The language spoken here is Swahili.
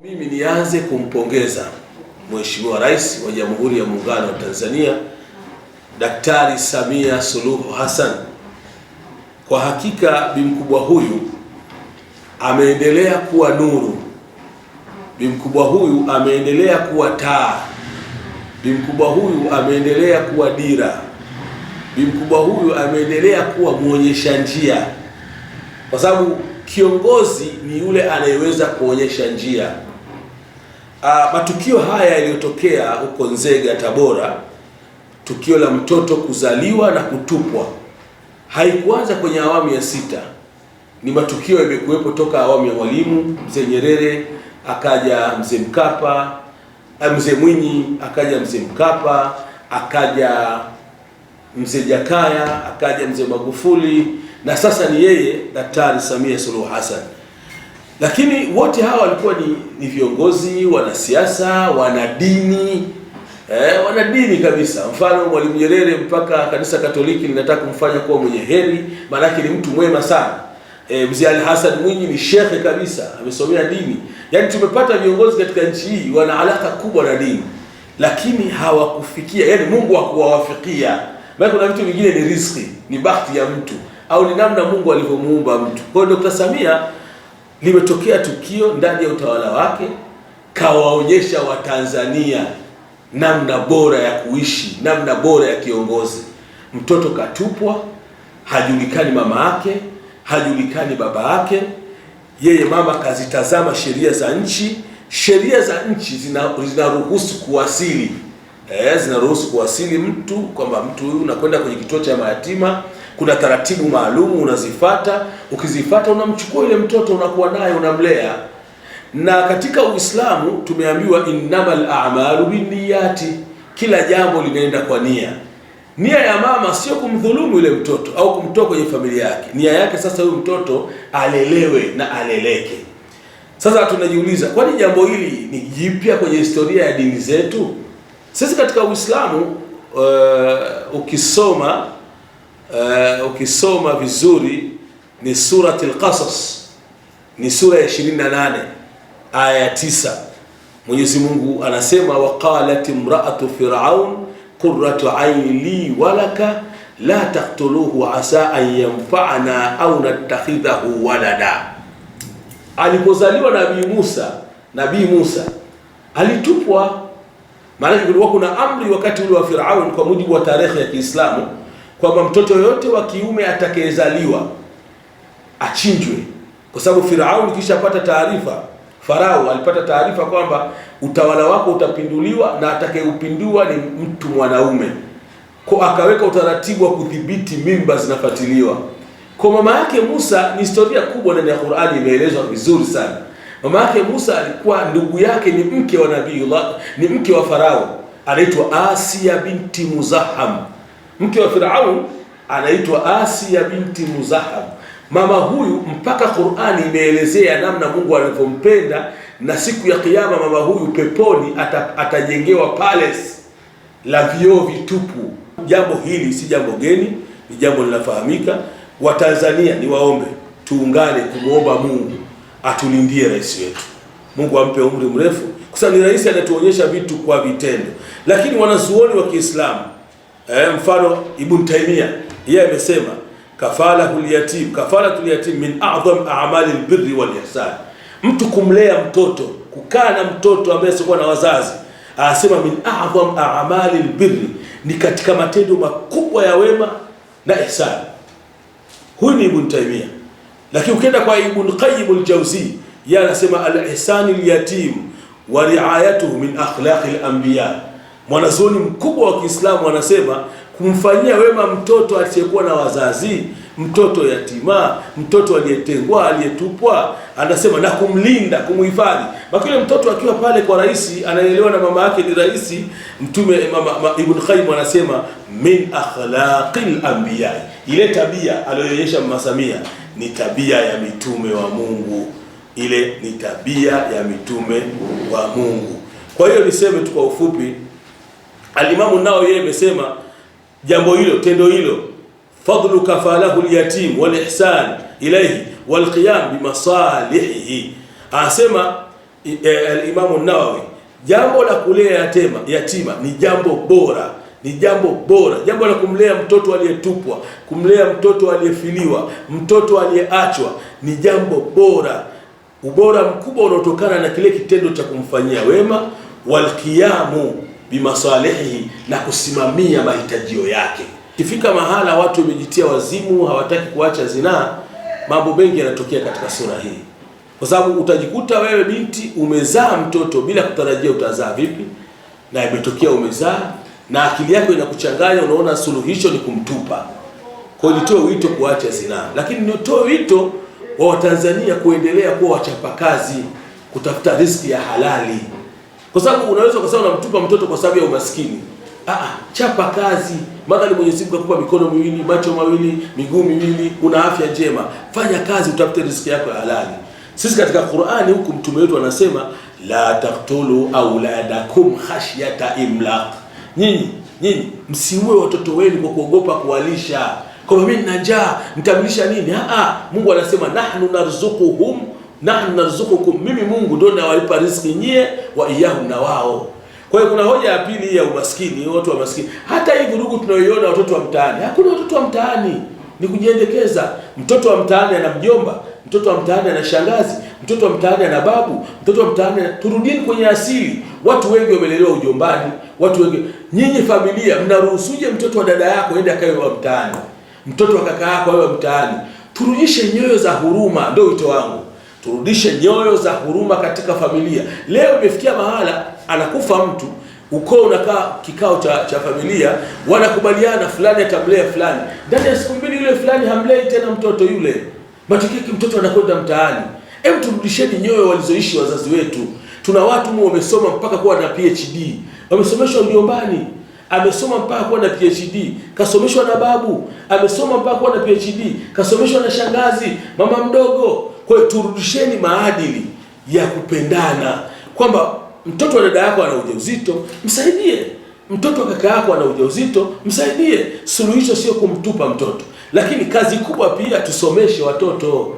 Mimi nianze kumpongeza Mheshimiwa Rais wa Jamhuri ya Muungano wa Tanzania Daktari Samia Suluhu Hassan. Kwa hakika bi mkubwa huyu ameendelea kuwa nuru, bi mkubwa huyu ameendelea kuwa taa, bi mkubwa huyu ameendelea kuwa dira, bi mkubwa huyu ameendelea kuwa muonyesha njia, kwa sababu kiongozi ni yule anayeweza kuonyesha njia. Matukio haya yaliyotokea huko Nzega, Tabora, tukio la mtoto kuzaliwa na kutupwa, haikuanza kwenye awamu ya 6. Ni matukio yamekuwepo toka awamu ya Mwalimu, Mzee Nyerere, akaja Mzee Mkapa, Mzee Mwinyi, akaja Mzee Mkapa, akaja Mzee Jakaya, akaja Mzee Magufuli, na sasa ni yeye Daktari Samia Suluhu Hassan. Lakini wote hawa walikuwa ni viongozi, wanasiasa, wanadini, wanadini kabisa. Mfano Mwalimu Nyerere mpaka kanisa Katoliki linataka kumfanya kuwa mwenye heri, maana ni mtu mwema sana. Mzee Ali Hassan Mwinyi ni shekhe kabisa, amesomea dini. Yaani tumepata viongozi katika nchi hii wana alaka kubwa na dini, lakini hawakufikia, yaani Mungu hakuwawafikia. Maana kuna vitu vingine ni riziki, ni bahati ya mtu, au ni namna Mungu alivyomuumba mtu. Kwa hiyo Dr. Samia, limetokea tukio ndani ya utawala wake, kawaonyesha Watanzania namna bora ya kuishi, namna bora ya kiongozi. Mtoto katupwa, hajulikani mama yake, hajulikani baba yake. Yeye mama kazitazama sheria za nchi. Sheria za nchi zinaruhusu kuwasili, zinaruhusu kuwasili mtu, kwamba mtu huyu unakwenda kwenye kituo cha mayatima, kuna taratibu maalum unazifuata. Ukizifuata unamchukua ile mtoto, unakuwa naye, unamlea. Na katika Uislamu tumeambiwa innamal a'malu binniyati, kila jambo linaenda kwa nia. Nia ya mama sio kumdhulumu yule mtoto au kumtoa kwenye familia yake. Nia yake sasa huyu mtoto alelewe na aleleke. Sasa tunajiuliza, kwani jambo hili ni jipya kwenye historia ya dini zetu? Sisi katika Uislamu ukisoma vizuri ni suratul Qasas, ni sura ya 28 aya ya 9. Mwenyezi Mungu anasema, waqalat imra'atu fir'aun qurratu ayni li walaka la taqtuluhu asa an yanfa'ana au nattakhidhahu walada. Alipozaliwa Nabii Musa alitupwa. Maana kulikuwa kuna amri wakati ule wa Firaun, kwa mujibu wa tarehe ya Kiislamu, kwamba mtoto yote wa kiume atakayezaliwa achinjwe, kwa sababu Firaun kishapata taarifa, Farao alipata taarifa kwamba utawala wako utapinduliwa na atakayeupindua ni mtu mwanaume. Kwa akaweka utaratibu wa kudhibiti mimba zinafuatiliwa. Kwa mama yake Musa ni historia kubwa ndani ya Qur'ani, imeelezwa vizuri sana. Mama yake Musa alikuwa ndugu yake, ni mke wa Nabiiullah, ni mke wa Farao, anaitwa Asia binti Muzaham. Mke wa Firaun anaitwa Asia binti Muzaham. Mama huyu mpaka Qur'ani imeelezea namna Mungu alivyompenda, na siku ya Kiyama mama huyu peponi atajengewa palace la vioo vitupu. Jambo hili si jambo geni, ni jambo linafahamika. Watanzania ni waombe tuungane kumuomba Mungu atulindie rais wetu. Mungu ampe umri mrefu, kwa sababu ni rais anatuonyesha vitu kwa vitendo. Lakini wanazuoni wa Kiislamu, mfano Ibn Taymiyyah, yeye amesema kafalatul yatim min a'zam a'mali albirri wal ihsan. Mtu kumlea mtoto, kukaa na mtoto ambaye sio na wazazi, anasema min a'zam a'mali albirri, ni katika matendo makubwa ya wema na ihsan. Huyu ni Ibn Taymiyyah. Lakini ukienda kwa Ibn Qayyim al-Jawzi, yeye anasema al-ihsan al-yatim wa ri'ayatuhu min akhlaqi al-anbiya. Mwanazuoni mkubwa wa Kiislamu anasema kumfanyia wema mtoto asiyekuwa na wazazi, mtoto yatima, mtoto aliyetengwa, aliyetupwa, anasema na kumlinda, kumuhifadhi. Makile mtoto akiwa pale kwa rais, anaelewa na mama yake ni rais. Ibn Qayyim anasema min akhlaqil anbiya, ile tabia aliyoonyesha Mama Samia ni tabia ya mitume wa Mungu. Ile ni tabia ya mitume wa Mungu. Kwa hiyo niseme tu kwa ufupi, Al-Imamu Nawawi yeye amesema jambo hilo, tendo hilo, fadlu kafalahu al-yatim wal ihsan ilayhi wal qiyam bi masalihi. Anasema Imamu Nawawi, jambo la kulea yatima ni jambo bora, ni jambo bora. Jambo la kumlea mtoto aliyetupwa, kumlea mtoto aliyefiliwa, mtoto aliyeachwa ni jambo bora. Ubora mkubwa unaotokana na kile kitendo cha kumfanyia wema, walqiyamu bimasalihi, na kusimamia mahitajio yake. Ikifika mahala watu wamejitia wazimu, hawataki kuacha zinaa, mambo mengi yanatokea katika sura hii. Kwa sababu utajikuta wewe binti umezaa mtoto bila kutarajia utazaa vipi, na imetokea umezaa na akili yako inakuchanganya, unaona suluhisho ni kumtupa. Kwa hiyo nitoe wito kuacha zinaa, lakini nitoe wito wa Watanzania kuendelea kuwa wachapakazi, kutafuta riziki ya halali. Kwa sababu unaweza kusema unamtupa mtoto kwa sababu ya umaskini. Chapa kazi. Madhali Mwenyezi Mungu akupa mikono miwili, macho mawili, miguu miwili, una afya njema, fanya kazi utafute riziki yako ya halali. Sisi katika Qur'ani huku mtume wetu anasema la taqtulu auladakum khashyata imlaq. Nyinyi msiue watoto wenu kwa kuogopa kuwalisha. Kwa mimi nina njaa, nitamlisha nini? Mungu anasema nahnu narzuqukum, mimi Mungu ndio nawalipa riziki nyie wa iyahum, na wao. Kwa hiyo kuna hoja ya pili ya umaskini, watu wa maskini. Hata hii vurugu tunayoiona watoto wa mtaani, hakuna watoto wa mtaani, ni kujiendekeza. Mtoto wa mtaani ana mjomba, mtoto wa mtaani ana shangazi, mtoto wa mtaani ana babu, mtoto wa mtaani. Turudini kwenye asili. Watu wengi wamelelewa ujombani, watu wengi. Nyinyi familia mnaruhusuje mtoto wa dada yako aende akae wa mtaani, mtoto wa kaka yako awe mtaani? Turudishe nyoyo za huruma, ndio wito wangu. Turudishe nyoyo za huruma katika familia. Leo imefikia mahala anakufa mtu, ukoo unakaa kikao cha familia, wanakubaliana fulani atamlea fulani. Ndani ya siku mbili yule fulani hamlei tena mtoto yule. Matokeo mtoto anakwenda mtaani. Hebu turudisheni nyoyo walizoishi wazazi wetu. Tuna watu wamesoma mpaka kuwa na PhD. Wamesomeshwa ujombani. Amesoma mpaka kuwa na PhD, kasomeshwa na babu. Amesoma mpaka kuwa na PhD, kasomeshwa na shangazi, mama mdogo. Kwa hiyo turudisheni maadili ya kupendana, kwamba mtoto wa dada yako ana ujauzito, msaidie. Mtoto wa kaka yako ana ujauzito, msaidie. Suluhisho sio kumtupa mtoto, lakini kazi kubwa pia tusomeshe watoto.